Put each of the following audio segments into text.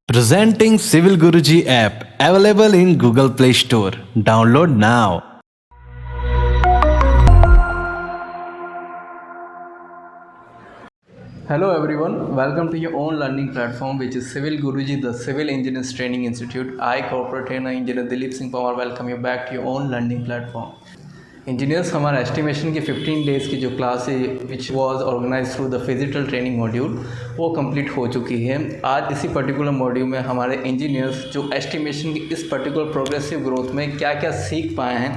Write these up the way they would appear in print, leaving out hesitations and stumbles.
Presenting Civil Guruji app available in Google Play Store. Download now. Hello everyone, welcome to your own learning platform which is Civil Guruji, the Civil Engineers Training Institute. I, Corporate Trainer Engineer Dilip Singh Pawar, welcome you back to your own learning platform. Engineers हमारा estimation की 15 days की जो class है which was organised through the physical training module वो complete हो चुकी है। आज इसी पर्टिकुलर मॉड्यूल में हमारे इंजीनियर्स जो एस्टिमेशन की इस पर्टिकुलर प्रोग्रेसिव ग्रोथ में क्या क्या सीख पाए हैं,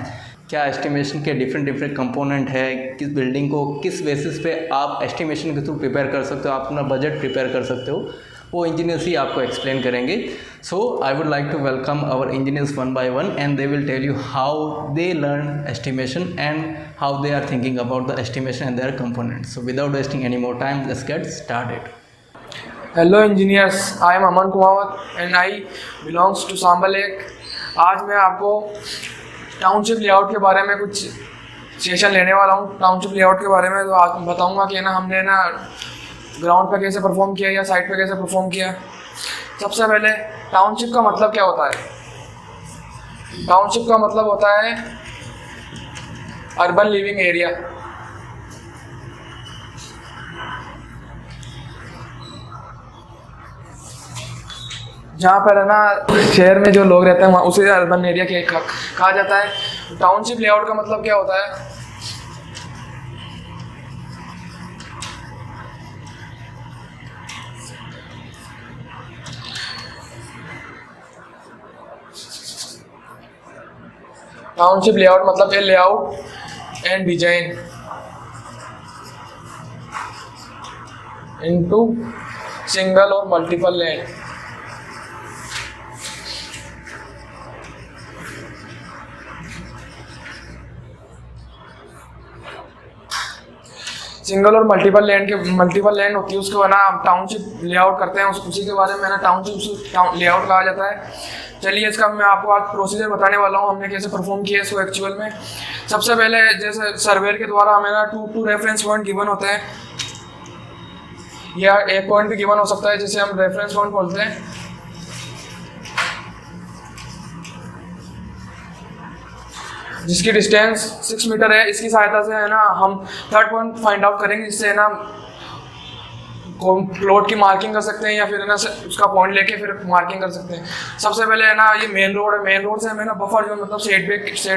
क्या एस्टिमेशन के डिफरेंट कंपोनेंट है, किस बिल्डिंग को किस बेसिस पे आप एस्टिमेशन के थ्रू प्रिपेयर कर सकते हो, आप अपना बजट प्रिपेयर कर सकते हो, वो इंजीनियर्स ही आपको एक्सप्लेन करेंगे। So I would like to welcome our engineers one by one and they will tell you how they learn estimation and how they are thinking about the estimation and their components. So without wasting any more time, let's get started. Hello engineers, I am Aman Kumawat and I belongs to Samblek. आज मैं आपको township layout के बारे में कुछ session लेने वाला हूँ। टाउनशिप लेआउट के बारे में तो आज बताऊँगा कि ना हमने ना ग्राउंड पे कैसे परफॉर्म किया या साइट पे कैसे परफॉर्म किया। सबसे पहले टाउनशिप का मतलब क्या होता है? टाउनशिप का मतलब होता है अर्बन लिविंग एरिया। जहाँ पर है ना शहर में जो लोग रहते हैं वहाँ उसे अर्बन एरिया के कहा जाता है। टाउनशिप लेआउट का मतलब क्या होता है? टाउनशिप लेआउट मतलब है layout and design into single और मल्टीपल लैंड। सिंगल और मल्टीपल लैंड होती है, उसको है ना टाउनशिप लेआउट करते हैं। उसी के बारे में ना टाउनशिप लेआउट कहा जाता है। चलिए इसका मैं आपको आज प्रोसीजर बताने वाला हूँ, हमने कैसे परफॉर्म किया इसको एक्चुअल में। सबसे पहले जैसे सर्वेयर के द्वारा हमें ना टू रेफरेंस पॉइंट गिवन होते हैं, या एक पॉइंट भी गिवन हो सकता है जिसे हम रेफरेंस पॉइंट बोलते हैं। जिसकी डिस्टेंस 6 मीटर है। इसकी सहायता से है ना हम थर्ड पॉइंट फाइंड आउट करेंगे, जिससे है ना प्लॉट की मार्किंग कर सकते हैं या फिर है ना उसका पॉइंट लेके फिर मार्किंग कर सकते हैं। सबसे पहले है ना ये मेन रोड है। मेन रोड से हमें ना बफर जो मतलब सेट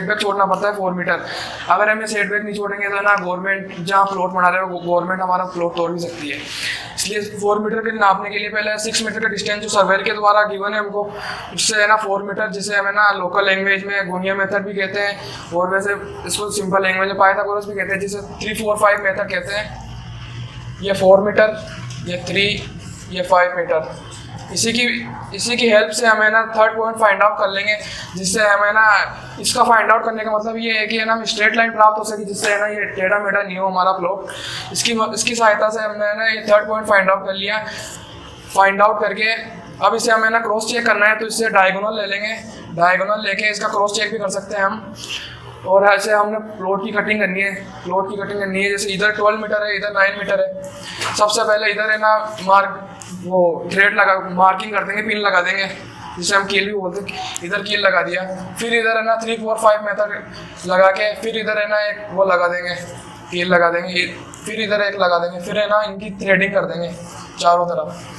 बैक छोड़ना पड़ता है 4 मीटर। अगर हमें सेट बैक नहीं छोड़ेंगे तो ना गवर्नमेंट जहाँ प्लॉट बना रहे हो गवर्नमेंट हमारा प्लॉट तोड़ भी सकती है। इसलिए 4 मीटर के नापने के लिए पहले 6 मीटर का डिस्टेंस जो सर्वेयर के द्वारा गिवन है हमको, उससे है ना 4 मीटर, जिसे हमें ना लोकल लैंग्वेज में गोनिया मेथड भी कहते हैं और वैसे इसको सिंपल लैंग्वेज में पाइथागोरस भी कहते हैं, जिसे 3, 4, 5 मेथड कहते हैं। ये 4 मीटर, ये 3, ये 5 मीटर। इसी की हेल्प से हमें ना थर्ड पॉइंट फाइंड आउट कर लेंगे, जिससे हमें ना इसका फाइंड आउट करने का मतलब ये है कि है ना स्ट्रेट लाइन प्राप्त हो सके, जिससे है ना ये टेढ़ा मेढ़ा नहीं हो हमारा प्लॉट। इसकी सहायता से हमने ना ये थर्ड पॉइंट फाइंड आउट कर लिया। फाइंड आउट करके अब इसे हमें ना क्रॉस चेक करना है, तो इससे डायगोनल ले लेंगे। डायगोनल लेके इसका क्रॉस चेक भी कर सकते हैं हम। और ऐसे हमने प्लॉट की कटिंग करनी है। जैसे इधर 12 मीटर है, इधर 9 मीटर है। सबसे पहले इधर है ना थ्रेड मार्किंग कर देंगे, पिन लगा देंगे, जिसे हम कील भी बोलते हैं। इधर कील लगा दिया, फिर इधर है ना 3, 4, 5 मेथड लगा के फिर इधर है ना एक वो लगा देंगे, कील लगा देंगे, फिर इधर एक लगा देंगे, फिर है ना इनकी थ्रेडिंग कर देंगे चारों तरफ।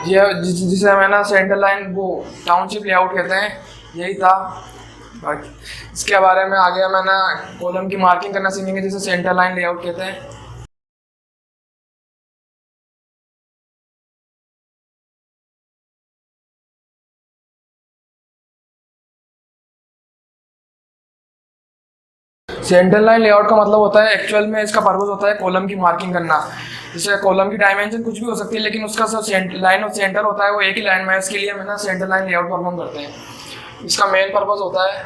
ये जिसे हमें ना सेंटर लाइन वो टाउनशिप लेआउट कहते हैं, यही था। बाकी इसके बारे में आगे हमें ना कॉलम की मार्किंग करना सीखेंगे, जिसे सेंटर लाइन लेआउट कहते हैं। सेंटर लाइन लेआउट का मतलब होता है, एक्चुअल में इसका पर्पस होता है कॉलम की मार्किंग करना। जैसे कॉलम की डायमेंशन कुछ भी हो सकती है, लेकिन उसका सब लाइन ऑफ सेंटर होता है वो एक ही लाइन में। इसके लिए हम ना सेंटर लाइन लेआउट परफॉर्म करते हैं। इसका मेन पर्पस होता है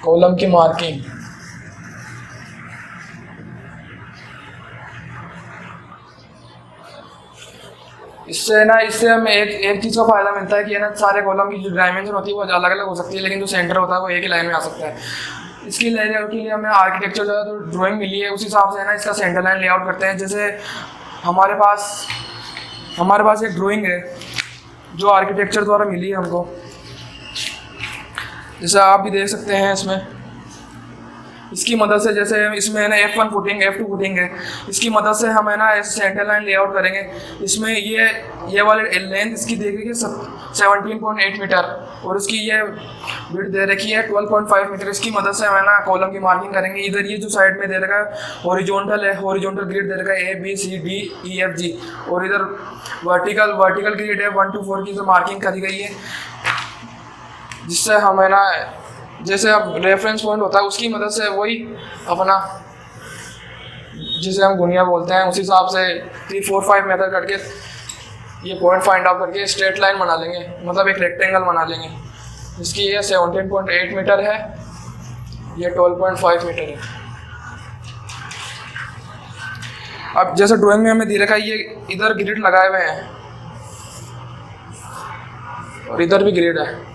कॉलम की मार्किंग। इससे हमें एक चीज़ का फ़ायदा मिलता है कि है ना सारे कॉलम की जो डायमेंशन होती है वो अलग अलग हो सकती है, लेकिन जो सेंटर होता है वो एक ही लाइन में आ सकता है। इसकी लेआउट के लिए हमें आर्किटेक्चर जो है तो ड्राइंग मिली है, उस हिसाब से है ना इसका सेंटर लाइन लेआउट करते हैं। जैसे हमारे पास एक ड्राइंग है जो आर्किटेक्चर द्वारा मिली है हमको, जैसे आप भी देख सकते हैं इसमें। इसकी मदद से जैसे इसमें है ना F1 फुटिंग F2 फुटिंग है, इसकी मदद से हम है ना सेंटर लाइन लेआउट करेंगे। इसमें ये वाले लेंथ इसकी देखिए 17.8 मीटर और इसकी ये विड्थ दे रखी है 12.5 मीटर। इसकी मदद से हम है ना कॉलम की मार्किंग करेंगे। इधर ये जो साइड में दे रखा है हॉरिजॉन्टल है, हॉरिजॉन्टल ग्रिड दे रखा है ABCDEFG, और इधर वर्टिकल ग्रिड है 1 to 4 की जो मार्किंग करी गई है, जिससे हम है ना जैसे अब रेफरेंस पॉइंट होता है उसकी मदद से वही अपना जिसे हम गुनिया बोलते हैं उस हिसाब से 3, 4, 5 मेथड करके ये पॉइंट फाइंड आउट करके स्ट्रेट लाइन बना लेंगे, मतलब एक रेक्टेंगल बना लेंगे। इसकी ये 17.8 मीटर है, ये 12.5 मीटर है। अब जैसे ड्राइंग में हमें दे रखा है ये इधर ग्रिड लगाए हुए हैं और इधर भी ग्रिड है।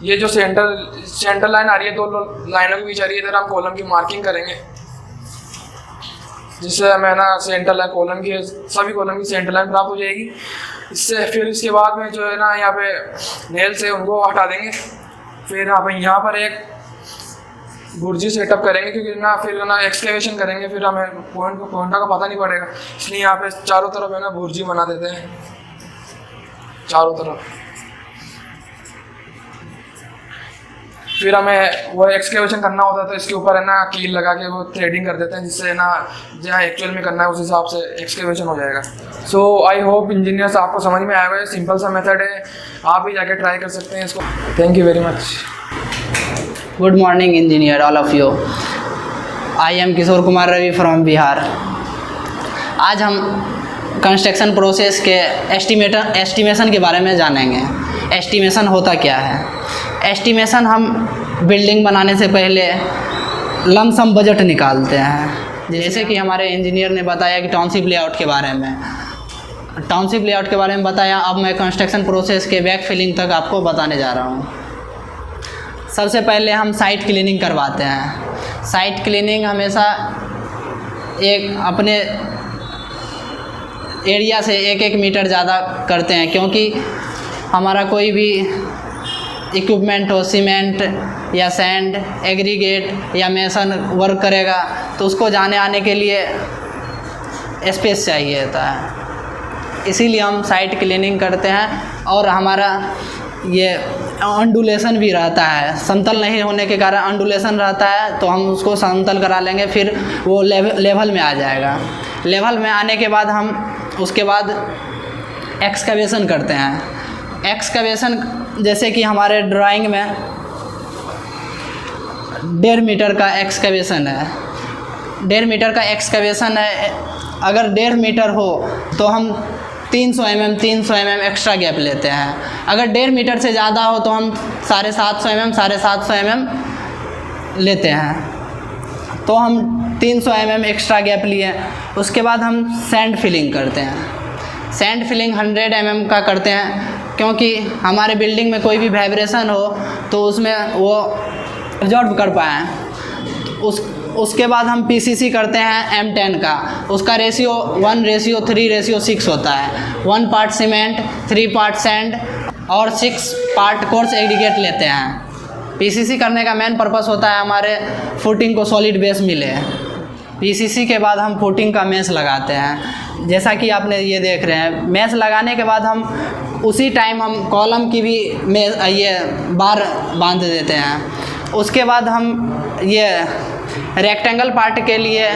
ये जो सेंटर लाइन आ रही है दो लाइनों के बीच आ रही है, इधर हम कॉलम की मार्किंग करेंगे, जिससे हमें ना सेंटर लाइन कॉलम की सभी कॉलम की सेंटर लाइन प्राप्त हो जाएगी। इससे फिर इसके बाद में जो है ना यहाँ पे नेल से उनको हटा देंगे। फिर यहाँ पर एक बुर्जी सेटअप करेंगे, क्योंकि ना फिर ना एक्सकेवेशन करेंगे, फिर हमें पॉइंट का पता नहीं पड़ेगा, इसलिए यहाँ पे चारों तरफ है ना बुर्जी बना देते हैं चारों तरफ। फिर हमें वो एक्सकेवेशन करना होता है तो इसके ऊपर है ना कील लगा के वो थ्रेडिंग कर देते हैं, जिससे ना जहाँ एक्चुअल में करना है उस हिसाब से एक्सकेवेशन हो जाएगा। सो आई होप इंजीनियर्स आपको समझ में आएगा। सिंपल सा मेथड है, आप भी जाके ट्राई कर सकते हैं इसको। Thank you very much. Good morning engineer all of you. I am Kishore Kumar Ravi from Bihar. आज हम कंस्ट्रक्शन प्रोसेस के एस्टिमेशन के बारे में जानेंगे। एस्टिमेशन होता क्या है? एस्टिमेशन हम बिल्डिंग बनाने से पहले लमसम बजट निकालते हैं। जैसे कि हमारे इंजीनियर ने बताया कि टाउनशिप लेआउट के बारे में बताया। अब मैं कंस्ट्रक्शन प्रोसेस के बैक फिलिंग तक आपको बताने जा रहा हूँ। सबसे पहले हम साइट क्लीनिंग करवाते हैं। साइट क्लीनिंग हमेशा एक अपने एरिया से 1-1 मीटर ज़्यादा करते हैं, क्योंकि हमारा कोई भी इक्विपमेंट हो, सीमेंट या सैंड, एग्रीगेट या मेसन वर्क करेगा तो उसको जाने आने के लिए स्पेस चाहिए होता है, इसीलिए हम साइट क्लीनिंग करते हैं। और हमारा ये अंडुलेशन भी रहता है, समतल नहीं होने के कारण अंडुलेशन रहता है, तो हम उसको समतल करा लेंगे, फिर वो लेवल में आ जाएगा। लेवल में आने के बाद हम उसके बाद एक्सकवेशन करते हैं। एक्सकवेशन जैसे कि हमारे ड्राइंग में 1.5 मीटर का एक्सकवेशन है। 1.5 मीटर का एक्सकवेशन है। अगर 1.5 मीटर हो तो हम 300 mm एक्स्ट्रा गैप लेते हैं। अगर 1.5 मीटर से ज़्यादा हो तो हम 750 mm लेते हैं। तो हम 300 mm एक्स्ट्रा गैप लिए। उसके बाद हम सैंड फिलिंग करते हैं। सैंड फिलिंग 100 mm का करते हैं, क्योंकि हमारे बिल्डिंग में कोई भी वाइब्रेशन हो तो उसमें वो एब्जॉर्ब कर पाएँ। उसके बाद हम पीसीसी करते हैं M10 का। उसका रेशियो 1:3:6 होता है। 1 पार्ट सीमेंट, 3 पार्ट सैंड और 6 पार्ट कोर्स एग्रीगेट लेते हैं। पीसीसी करने का मेन पर्पस होता है हमारे फुटिंग को सॉलिड बेस मिले। पीसीसी के बाद हम फुटिंग का मेस लगाते हैं, जैसा कि आपने ये देख रहे हैं। मेस लगाने के बाद हम उसी टाइम हम कॉलम की भी ये बार बांध देते हैं। उसके बाद हम ये रेक्टेंगल पार्ट के लिए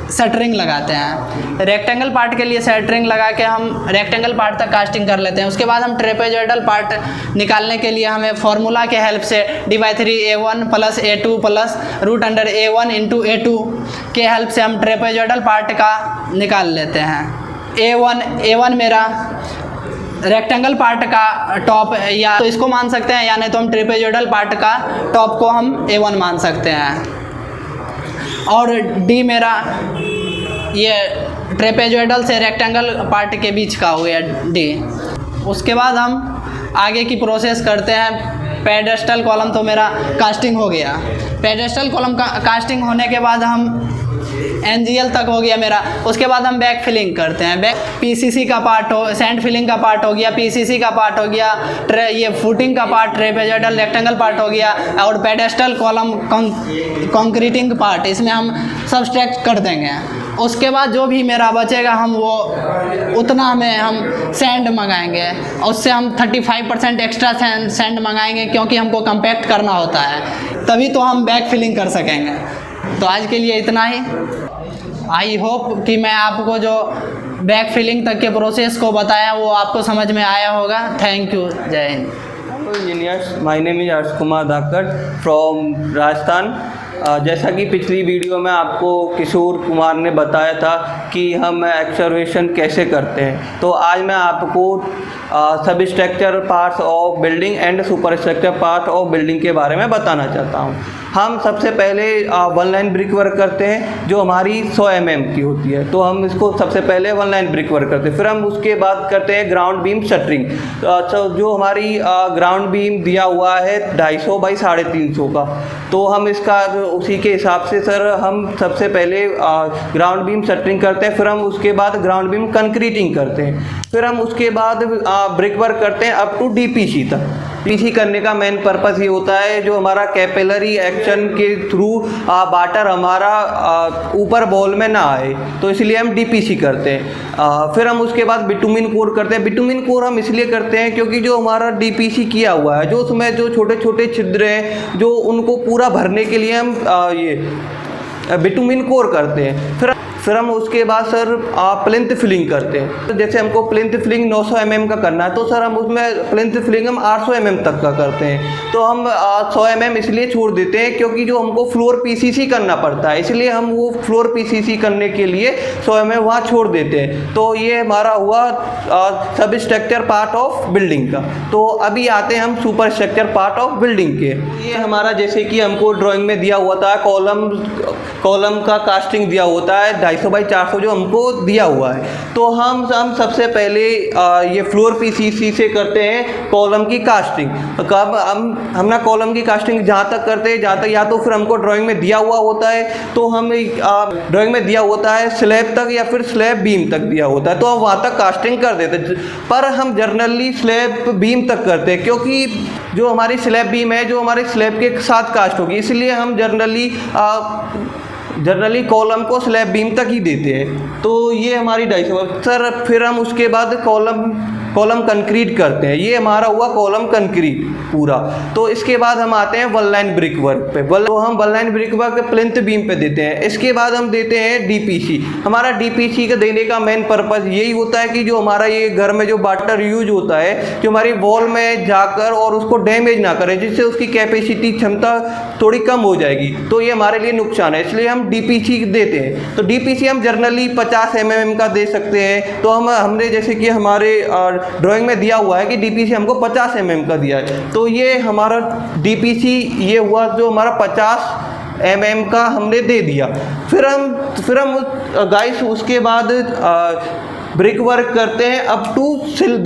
शटरिंग लगाते हैं। रेक्टेंगल पार्ट के लिए शटरिंग लगा के हम रेक्टेंगल पार्ट तक कास्टिंग कर लेते हैं। उसके बाद हम ट्रेपेजॉइडल पार्ट निकालने के लिए हमें फार्मूला के हेल्प से D/3 A1 + A2 + √A1 × A2 के हेल्प से हम ट्रेपेजॉइडल पार्ट का निकाल लेते हैं। A1 मेरा रेक्टेंगल पार्ट का टॉप या तो इसको मान सकते हैं, या नहीं तो हम ट्रेपेजॉइडल पार्ट का टॉप को हम A1 मान सकते हैं। और D मेरा ये ट्रेपेजोइडल से रेक्टेंगल पार्ट के बीच का हो गया डी। उसके बाद हम आगे की प्रोसेस करते हैं। पेडेस्टल कॉलम तो मेरा कास्टिंग हो गया। पेडेस्टल कॉलम का कास्टिंग होने के बाद हम एनजीएल तक हो गया मेरा। उसके बाद हम बैक फिलिंग करते हैं। बैक पीसीसी का पार्ट हो, सैंड फिलिंग का पार्ट हो गया, पीसीसी का पार्ट हो गया, ये फुटिंग का पार्ट, ट्रेपेजोइडल रेक्टेंगल पार्ट हो गया, और पेडेस्टल कॉलम कंक्रीटिंग पार्ट, इसमें हम सब्सट्रैक्ट कर देंगे। उसके बाद जो भी मेरा बचेगा हम वो उतना में हम सैंड मंगाएंगे। उससे हम 35% एक्स्ट्रा सैंड मंगाएंगे, क्योंकि हमको कंपैक्ट करना होता है, तभी तो हम बैक फिलिंग कर सकेंगे। तो आज के लिए इतना ही। आई होप कि मैं आपको जो बैक फिलिंग तक के प्रोसेस को बताया वो आपको समझ में आया होगा। Thank you. जय Hind. Hello engineers, my name is Arsh Kumar Dhakkar from Rajasthan। जैसा कि पिछली वीडियो में आपको किशोर कुमार ने बताया था कि हम एक्सकवेशन कैसे करते हैं, तो आज मैं आपको सब structure parts of building and super structure part of building के बारे में बताना चाहता हूं। हम सबसे पहले वन लाइन ब्रिक वर्क करते हैं जो हमारी 100 mm की होती है, तो हम इसको सबसे पहले वन लाइन ब्रिक वर्क करते हैं। फिर हम उसके बाद करते हैं ग्राउंड बीम शटरिंग। जो हमारी ग्राउंड बीम दिया हुआ है 250 बाई 350 का, तो हम इसका उसी के हिसाब से सर हम सबसे पहले ग्राउंड बीम शटरिंग करते हैं। फिर हम उसके बाद ग्राउंड बीम कंक्रीटिंग करते हैं। फिर हम उसके बाद ब्रिक वर्क करते हैं अप टू डीपीसी तक। डीपीसी करने का मेन पर्पस ये होता है जो हमारा कैपिलरी एक्शन के थ्रू वाटर हमारा ऊपर बॉल में ना आए, तो इसलिए हम डीपीसी करते हैं। फिर हम उसके बाद बिटुमिन कोर करते हैं। बिटुमिन कोर हम इसलिए करते हैं क्योंकि जो हमारा डीपीसी किया हुआ है, जो उसमें जो छोटे छोटे छिद्र हैं, जो उनको पूरा भरने के लिए हम ये बिटुमिन कोर करते हैं। फिर हम उसके बाद सर प्लिंथ फिलिंग करते हैं। तो जैसे हमको प्लिंथ फिलिंग 900 mm का करना है, तो सर हम उसमें प्लिंथ फिलिंग हम 800 mm तक का करते हैं। तो हम 100 mm इसलिए छोड़ देते हैं क्योंकि जो हमको फ्लोर पीसीसी करना पड़ता है, इसलिए हम वो फ्लोर पीसीसी करने के लिए 100 mm वहाँ छोड़ देते हैं। तो ये हमारा हुआ सब स्ट्रक्चर पार्ट ऑफ बिल्डिंग का। तो अभी आते हैं हम super structure part of building के। ये हमारा जैसे कि हमको ड्राइंग में दिया हुआ था कॉलम का कास्टिंग दिया होता है 250 बाई 400 जो हमको दिया हुआ है। तो हम सबसे पहले ये फ्लोर पीसीसी से करते हैं कॉलम की कास्टिंग। कब हम ना कॉलम की कास्टिंग जहाँ तक करते हैं, जहाँ तक या तो फिर हमको ड्राइंग में दिया हुआ होता है, तो हम ड्राइंग में दिया होता है स्लैब तक या फिर स्लैब बीम तक दिया होता है, तो हम वहाँ तक कास्टिंग कर देते हैं। पर हम जनरली स्लैब बीम तक करते हैं क्योंकि जो हमारी स्लैब बीम है जो हमारे स्लैब के साथ कास्ट होगी, इसलिए हम जनरली कॉलम को स्लैब बीम तक ही देते हैं। तो ये हमारी 250 सर। फिर हम उसके बाद कॉलम कंक्रीट करते हैं। ये हमारा हुआ कॉलम कंक्रीट पूरा। तो इसके बाद हम आते हैं वन लाइन ब्रिक वर्क पे। तो हम one line brick work plinth beam पे देते हैं। इसके बाद हम देते हैं डीपीसी। हमारा डीपीसी का देने का मेन पर्पस यही होता है कि जो हमारा ये घर में जो वाटर यूज होता है, जो हमारी वॉल में जाकर और उसको डैमेज ना करे, जिससे उसकी कैपेसिटी क्षमता थोड़ी कम हो जाएगी, तो ये हमारे लिए नुकसान है, इसलिए हम डीपीसी देते हैं। तो डीपीसी हम जनरली 50 mm का दे सकते हैं। तो हमने जैसे कि हमारे ड्राइंग में दिया हुआ है कि डीपीसी हमको 50 mm का दिया है, तो ये हमारा डीपीसी ये हुआ जो हमारा 50 mm का हमने दे दिया। फिर हम गाइस उसके बाद ब्रिक वर्क करते हैं अप टू सिल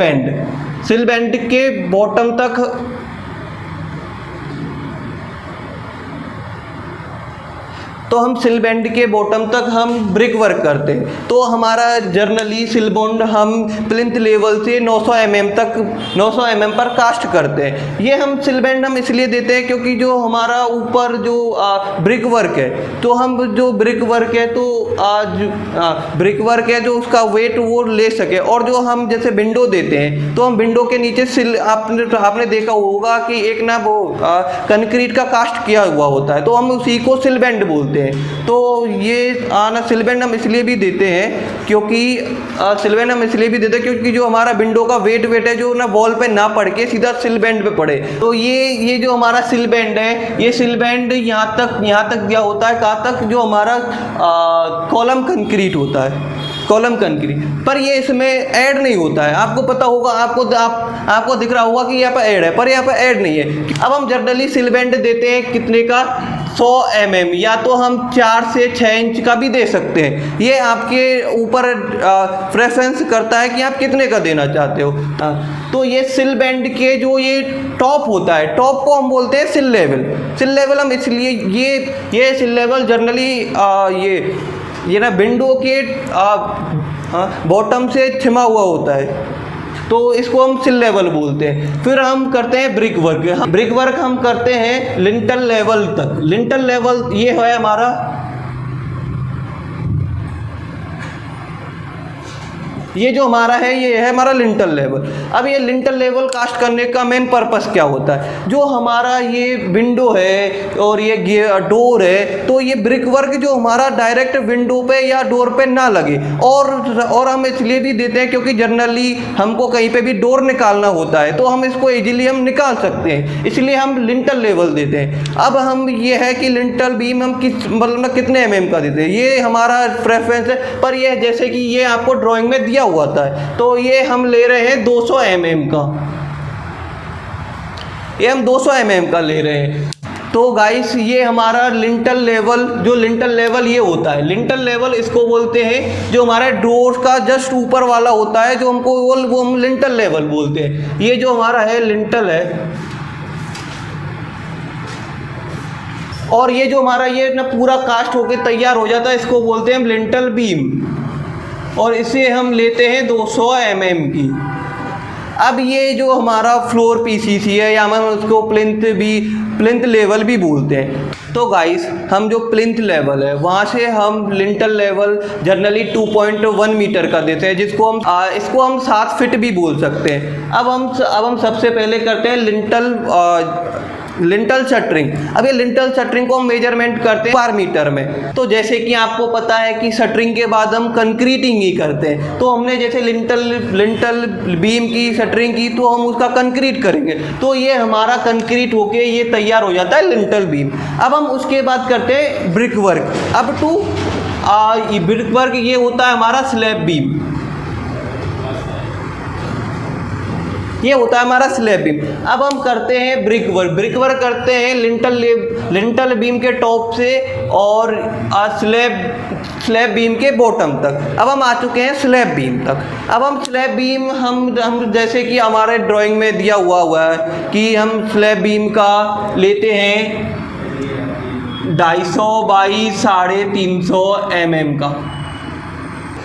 बैंड के बॉटम तक। तो हम सिल बैंड के बॉटम तक हम ब्रिक वर्क करते हैं। तो हमारा जर्नली सिल बॉन्ड हम प्लिंथ लेवल से 900 mm पर कास्ट करते हैं। ये हम सिल बैंड हम इसलिए देते हैं क्योंकि जो हमारा ऊपर जो ब्रिक वर्क है, तो हम जो ब्रिक वर्क है तो ब्रिक वर्क है जो उसका वेट वो ले सके। और जो हम जैसे विंडो देते हैं, तो हम विंडो के नीचे सिल आपने देखा होगा कि एक ना वो कंक्रीट का कास्ट किया हुआ होता है, तो हम उसी को सिल बैंड बोलते हैं। तो ये सिल बैंड हम इसलिए भी देते हैं क्योंकि जो हमारा विंडो का वेट है जो ना वॉल पे ना पड़ के सीधा सिल बैंड पे पड़े। तो ये जो हमारा सिल बैंड है, ये सिल बैंड यहाँ तक दिया होता है, कहाँ तक जो हमारा कॉलम कंक्रीट होता है, कॉलम कंक्रीट। पर ये इसमें ऐड नहीं होता है। आपको पता होगा, आपको दिख रहा होगा कि यहाँ पर ऐड है, पर यहाँ पर ऐड नहीं है। अब हम जनरली सिल बैंड देते हैं कितने का, 100 mm या तो हम 4 से 6 इंच का भी दे सकते हैं। ये आपके ऊपर प्रेफरेंस करता है कि आप कितने का देना चाहते हो। तो ये सिल बैंड के जो ये टॉप होता है, टॉप को हम बोलते हैं सिल लेवल। सिल लेवल हम इसलिए ये सिल लेवल जनरली ये ना विंडो के बॉटम से छिमा हुआ होता है, तो इसको हम सिल लेवल बोलते हैं। फिर हम करते हैं ब्रिक वर्क। ब्रिक वर्क हम करते हैं लिंटल लेवल तक। लिंटल लेवल ये है हमारा, ये जो हमारा है ये है हमारा लिंटल लेवल। अब ये लिंटल लेवल कास्ट करने का मेन पर्पस क्या होता है? जो हमारा ये विंडो है और ये डोर है, तो ये ब्रिक वर्क जो हमारा डायरेक्ट विंडो पे या डोर पे ना लगे। और हम इसलिए भी देते हैं क्योंकि जनरली हमको कहीं पे भी डोर निकालना होता है तो हम इसको इजीली हम निकाल सकते हैं, इसलिए हम लिंटल लेवल देते हैं। अब हम ये है कि लिंटल बीम हम मतलब कितने mm का देते हैं, ये हमारा प्रेफरेंस है। पर ये जैसे कि ये आपको ड्राइंग में दिया हुआ था, तो ये हम ले रहे हैं 200 mm का, ये हम 200 mm का ले रहे हैं। तो गाइस ये हमारा लिंटल लेवल, जो लिंटल लेवल ये होता है, लिंटल लेवल इसको बोलते हैं जो हमारे डोर का जस्ट ऊपर वाला होता है, जो हमको वो हम लिंटल लेवल बोलते हैं। ये जो हमारा है लिंटल है, और ये जो हमारा ये ना पूरा कास्ट होके तैयार हो जाता है, इसको बोलते हैं हम लिंटल बीम, और इसे हम लेते हैं 200 mm की। अब ये जो हमारा फ्लोर पीसीसी है या हम उसको प्लिंथ लेवल भी बोलते हैं। तो गाइस हम जो प्लिंथ लेवल है वहाँ से हम लिंटल लेवल जनरली 2.1 मीटर का देते हैं, जिसको हम इसको हम 7 फीट भी बोल सकते हैं। अब हम सबसे पहले करते हैं लिंटल शटरिंग। अब ये लिंटल शटरिंग को हम मेजरमेंट करते हैं पर मीटर में। तो जैसे कि आपको पता है कि शटरिंग के बाद हम कंक्रीटिंग ही करते हैं, तो हमने जैसे लिंटल बीम की शटरिंग की तो हम उसका कंक्रीट करेंगे, तो ये हमारा कंक्रीट होके ये तैयार हो जाता है लिंटल बीम। अब हम उसके बाद करते हैं ब्रिक वर्क। अब ब्रिक वर्क ये होता है हमारा स्लैब बीम, ये होता है हमारा स्लैब बीम। अब हम करते हैं ब्रिक वर्क। ब्रिक वर्क करते हैं लिंटल बीम के टॉप से और स्लैब बीम के बॉटम तक। अब हम आ चुके हैं स्लैब बीम तक। अब हम स्लैब बीम हम जैसे कि हमारे ड्राइंग में दिया हुआ है कि हम स्लैब बीम का लेते हैं 250 बाई 350 mm का।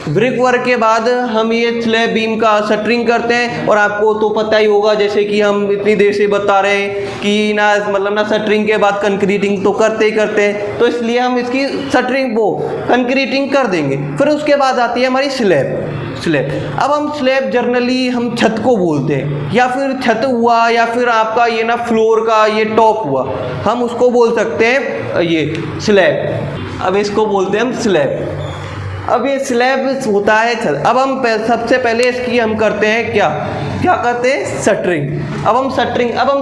ब्रिक वर्क के बाद हम ये स्लैब बीम का शटरिंग करते हैं, और आपको तो पता ही होगा जैसे कि हम इतनी देर से बता रहे हैं कि ना मतलब ना शटरिंग के बाद कंक्रीटिंग तो करते ही करते हैं, तो इसलिए हम इसकी शटरिंग कंक्रीटिंग कर देंगे। फिर उसके बाद आती है हमारी स्लैब। अब हम स्लैब जनरली हम छत को बोलते हैं, या फिर छत हुआ या फिर आपका ये ना फ्लोर का ये टॉप हुआ, हम उसको बोल सकते हैं ये स्लैब। अब इसको बोलते हैं हम स्लैब। अब ये स्लैब होता है छत। अब हम सबसे पहले इसकी हम करते हैं क्या करते हैं शटरिंग। अब हम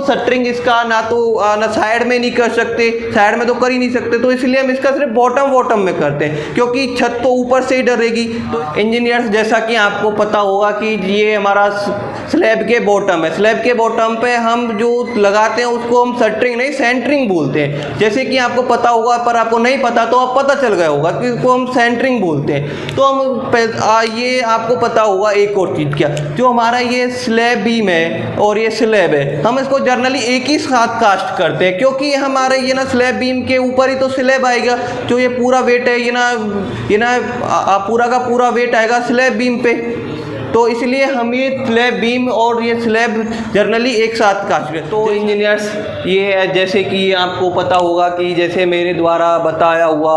शटरिंग इसका ना साइड में नहीं कर सकते, साइड में तो कर ही नहीं सकते, तो इसलिए हम इसका सिर्फ बॉटम में करते हैं, क्योंकि छत तो ऊपर से ही डरेगी। तो इंजीनियर्स जैसा कि आपको पता होगा कि ये हमारा स्लैब के बॉटम है, स्लैब के बॉटम पे हम जो लगाते हैं उसको हम शटरिंग नहीं सेंटरिंग बोलते हैं। जैसे कि आपको पता होगा, पर आपको नहीं पता तो अब पता चल गया होगा कि इसको हम सेंटरिंग बोलते हैं। तो हम ये आपको पता होगा एक और चीज़, क्या जो हमारा ये स्लैब बीम है और ये स्लैब है, हम इसको जनरली एक ही साथ कास्ट करते हैं, क्योंकि हमारे ये ना स्लैब बीम के ऊपर ही तो स्लैब आएगा, जो ये पूरा वेट है ये ना पूरा का पूरा वेट आएगा स्लैब बीम पे। तो इसलिए हम ये स्लैब बीम और ये स्लैब जनरली एक साथ कास्ट करते। तो इंजीनियर्स ये जैसे कि आपको पता होगा कि जैसे मेरे द्वारा बताया हुआ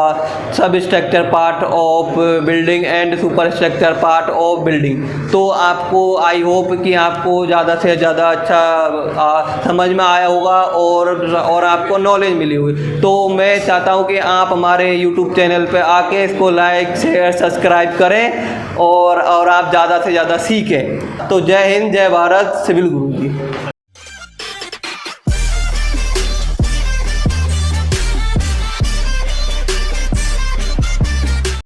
सब structure part of building and super structure part of building, तो आपको आई होप कि आपको ज़्यादा से ज़्यादा अच्छा समझ में आया होगा और आपको नॉलेज मिली हुई। तो मैं चाहता हूँ कि आप हमारे यूट्यूब चैनल पर आके इसको लाइक शेयर सब्सक्राइब करें और आप ज़्यादा से ज़्यादा सीखें। तो जय हिंद, जय भारत, सिविल गुरुजी।